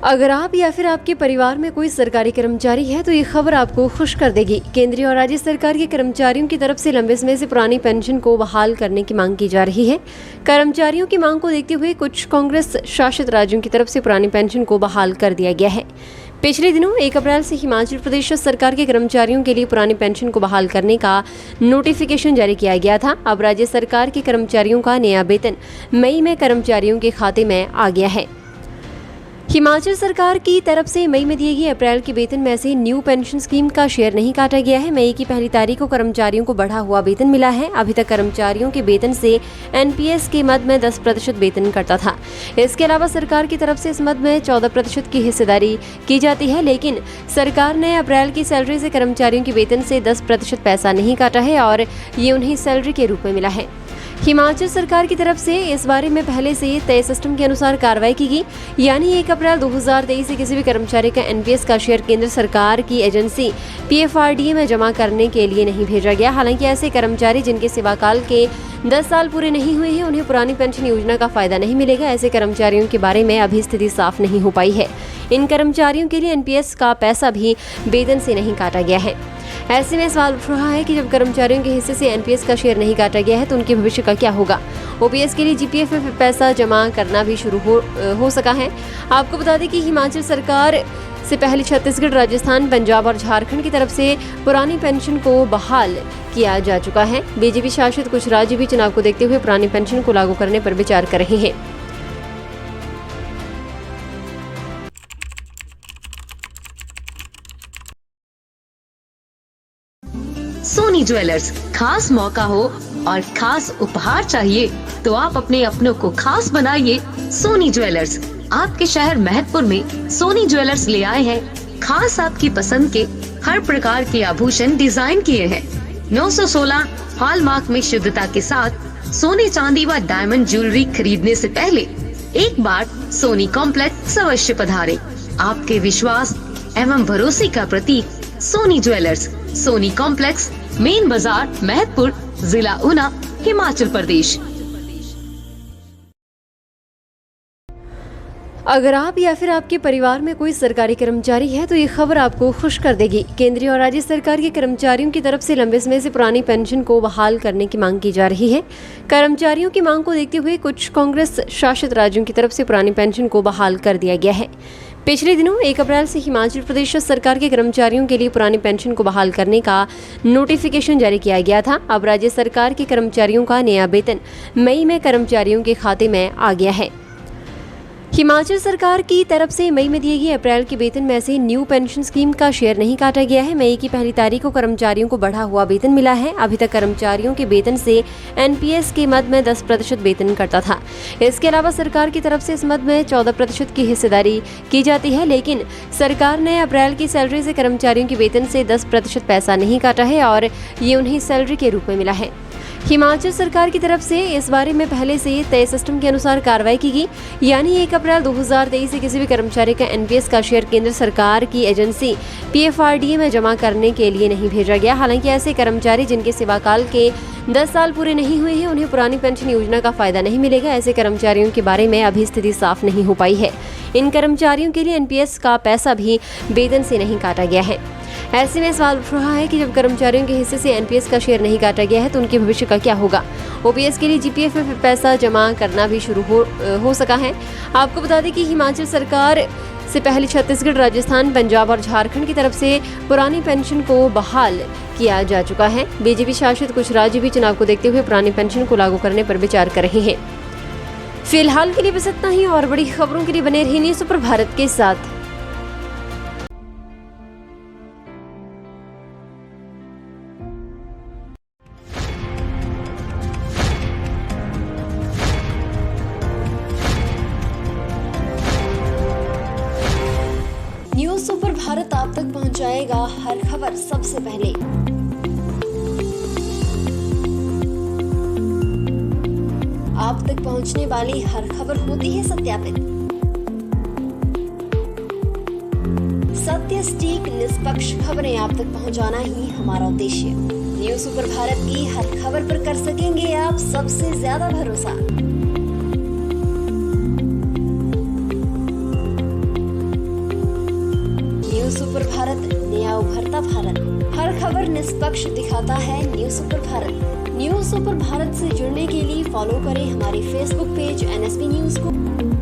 अगर आप या फिर आपके परिवार में कोई सरकारी कर्मचारी है तो ये खबर आपको खुश कर देगी। केंद्रीय और राज्य सरकार के कर्मचारियों की तरफ से लंबे समय से पुरानी पेंशन को बहाल करने की मांग की जा रही है। कर्मचारियों की मांग को देखते हुए कुछ कांग्रेस शासित राज्यों की तरफ से पुरानी पेंशन को बहाल कर दिया गया है। पिछले दिनों 1 अप्रैल से हिमाचल प्रदेश सरकार के कर्मचारियों के लिए पुरानी पेंशन को बहाल करने का नोटिफिकेशन जारी किया गया था। अब राज्य सरकार के कर्मचारियों का नया वेतन मई में कर्मचारियों के खाते में आ गया है। हिमाचल सरकार की तरफ से मई में दिए गए अप्रैल के वेतन में से न्यू पेंशन स्कीम का शेयर नहीं काटा गया है। मई की पहली तारीख को कर्मचारियों को बढ़ा हुआ वेतन मिला है। अभी तक कर्मचारियों के वेतन से एनपीएस के मद में 10% वेतन कटता था। इसके अलावा सरकार की तरफ से इस मद में 14% की हिस्सेदारी की जाती है, लेकिन सरकार ने अप्रैल की सैलरी से कर्मचारियों के वेतन से 10% पैसा नहीं काटा है और ये उन्हें सैलरी के रूप में मिला है। हिमाचल सरकार की तरफ से इस बारे में पहले से तय सिस्टम के अनुसार कार्रवाई की गई, यानी 1 अप्रैल 2023 से किसी भी कर्मचारी का एनपीएस का शेयर केंद्र सरकार की एजेंसी पीएफआरडीए में जमा करने के लिए नहीं भेजा गया। हालांकि ऐसे कर्मचारी जिनके सेवाकाल के 10 साल पूरे नहीं हुए हैं उन्हें पुरानी पेंशन योजना का फायदा नहीं मिलेगा। ऐसे कर्मचारियों के बारे में अभी स्थिति साफ नहीं हो पाई है। इन कर्मचारियों के लिए एनपीएस का पैसा भी वेतन से नहीं काटा गया है। ऐसे में सवाल उठ रहा है कि जब कर्मचारियों के हिस्से से एनपीएस का शेयर नहीं काटा गया है तो उनके भविष्य का क्या होगा। ओपीएस के लिए जीपीएफ में पैसा जमा करना भी शुरू हो सका है। आपको बता दें कि हिमाचल सरकार से पहले छत्तीसगढ़, राजस्थान, पंजाब और झारखंड की तरफ से पुरानी पेंशन को बहाल किया जा चुका है। बीजेपी शासित कुछ राज्य भी चुनाव को देखते हुए पुरानी पेंशन को लागू करने पर विचार कर रहे हैं। सोनी ज्वेलर्स, खास मौका हो और खास उपहार चाहिए तो आप अपने अपनों को खास बनाइए। सोनी ज्वेलर्स आपके शहर महतपुर में सोनी ज्वेलर्स ले आए हैं खास आपकी पसंद के हर प्रकार के आभूषण डिजाइन किए हैं। 916 हॉलमार्क में शुद्धता के साथ सोने, चांदी व डायमंड ज्वेलरी खरीदने से पहले एक बार सोनी कॉम्प्लेक्स अवश्य पधारें। आपके विश्वास एवं भरोसे का प्रतीक Soni jewellers, Soni complex, main बाजार, महतपुर, जिला ऊना, हिमाचल प्रदेश। अगर आप या फिर आपके परिवार में कोई सरकारी कर्मचारी है तो ये खबर आपको खुश कर देगी। केंद्रीय और राज्य सरकार के कर्मचारियों की तरफ से लंबे समय से पुरानी पेंशन को बहाल करने की मांग की जा रही है। कर्मचारियों की मांग को देखते हुए कुछ कांग्रेस शासित राज्यों की तरफ से पुरानी पेंशन को बहाल कर दिया गया है। पिछले दिनों 1 अप्रैल से हिमाचल प्रदेश सरकार के कर्मचारियों के लिए पुरानी पेंशन को बहाल करने का नोटिफिकेशन जारी किया गया था। अब राज्य सरकार के कर्मचारियों का नया वेतन मई में कर्मचारियों के खाते में आ गया है। हिमाचल सरकार की तरफ से मई में दिए गए अप्रैल के वेतन में से न्यू पेंशन स्कीम का शेयर नहीं काटा गया है। मई की पहली तारीख को कर्मचारियों को बढ़ा हुआ वेतन मिला है। अभी तक कर्मचारियों के वेतन से एनपीएस के मद में 10% वेतन कटता था। इसके अलावा सरकार की तरफ से इस मद में 14% की हिस्सेदारी की जाती है, लेकिन सरकार ने अप्रैल की सैलरी से कर्मचारियों के वेतन से 10% पैसा नहीं काटा है और ये उन्हें सैलरी के रूप में मिला है। हिमाचल सरकार की तरफ से इस बारे में पहले से तय सिस्टम के अनुसार कार्रवाई की गई, यानी 1 अप्रैल 2023 से किसी भी कर्मचारी का एनपीएस का शेयर केंद्र सरकार की एजेंसी पीएफआरडीए में जमा करने के लिए नहीं भेजा गया। हालांकि ऐसे कर्मचारी जिनके सेवाकाल के 10 साल पूरे नहीं हुए हैं उन्हें पुरानी पेंशन योजना का फायदा नहीं मिलेगा। ऐसे कर्मचारियों के बारे में अभी स्थिति साफ नहीं हो पाई है। इन कर्मचारियों के लिए एनपीएस का पैसा भी वेतन से नहीं काटा गया है। ऐसे में सवाल उठ रहा है कि जब कर्मचारियों के हिस्से से एनपीएस का शेयर नहीं काटा गया है तो उनके भविष्य का क्या होगा। ओपीएस के लिए जीपीएफ में पैसा जमा करना भी शुरू हो सका है। आपको बता दें कि हिमाचल सरकार से पहले छत्तीसगढ़, राजस्थान, पंजाब और झारखंड की तरफ से पुरानी पेंशन को बहाल किया जा चुका है। बीजेपी शासित कुछ राज्य भी चुनाव को देखते हुए पुरानी पेंशन को लागू करने पर विचार कर रहे हैं। फिलहाल के लिए बस इतना ही और बड़ी खबरों के लिए बने रहिए न्यूज़ सुपर भारत के साथ। न्यूज़ सुपर भारत आप तक पहुंचाएगा हर खबर सबसे पहले। आप तक पहुंचने वाली हर खबर होती है सत्यापित। सत्य, सटीक, निष्पक्ष खबरें आप तक पहुंचाना ही हमारा उद्देश्य। न्यूज़ सुपर भारत की हर खबर पर कर सकेंगे आप सबसे ज्यादा भरोसा। उभरता भारत। हर खबर निष्पक्ष दिखाता है news super Bharat. News super Bharat से जुड़ने के लिए फॉलो करें हमारे फेसबुक पेज NSP न्यूज को।